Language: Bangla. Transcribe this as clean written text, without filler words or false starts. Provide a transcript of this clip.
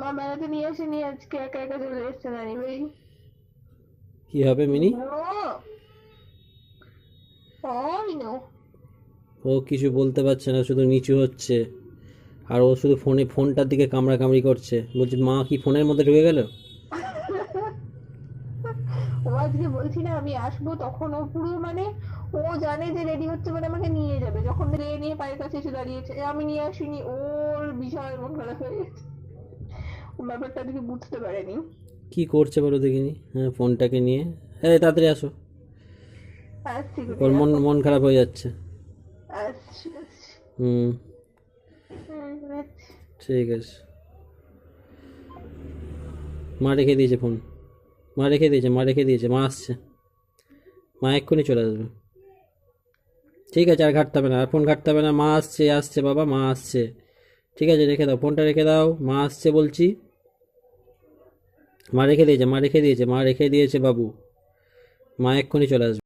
মা বেড়াতে নিয়ে আসেনি আজকে, একা একা চলে এসছে নানি ভাই। কি হবে মিনি? ও কিছু বলতে পারছে না, শুধু নিচু হচ্ছে। আর ও শুধু ফোনটার দিকে কামড়াকামড়ি করছে, বলছে মা কি ফোনের মধ্যে ঢুকে গেল? ও আজকে বলছি না আমি আসবো, তখন ও পুরো মানে ও জানে যে রেডি হচ্ছে মানে আমাকে নিয়ে যাবে, যখন নিয়ে পায়ের কাছে এসে দাঁড়িয়েছে আমি নিয়ে আসিনি, ওর বিশাল মন খারাপ হয়ে গেছে। ও ব্যাপারটা আজকে বুঝতে পারেনি। কি করছে বলো দেখিনি? হ্যাঁ, ফোনটাকে নিয়ে। এই তাড়াতাড়ি আসো। আসছি গুটি, ওর মন রাখো। মন খারাপ হয়ে যাচ্ছে। আসছি আসছি। হুম। আসছি। ঠিক আছে। মা রেখে দিয়েছে ফোন। মা রেখে দিয়েছে, মা আসছে। মা এক্ষুনি চলে আসবে। ঠিক আছে, আর ঘাটতে হবে না, আর ফোন ঘাটতে হবে না। মা আসছে, আসছে বাবা, মা আসছে। ঠিক আছে, রেখে দাও ফোনটা, রেখে দাও। মা আসছে বলছি। মা রেখে দিয়েছে বাবু। মা এক্ষুনি চলে আসবে।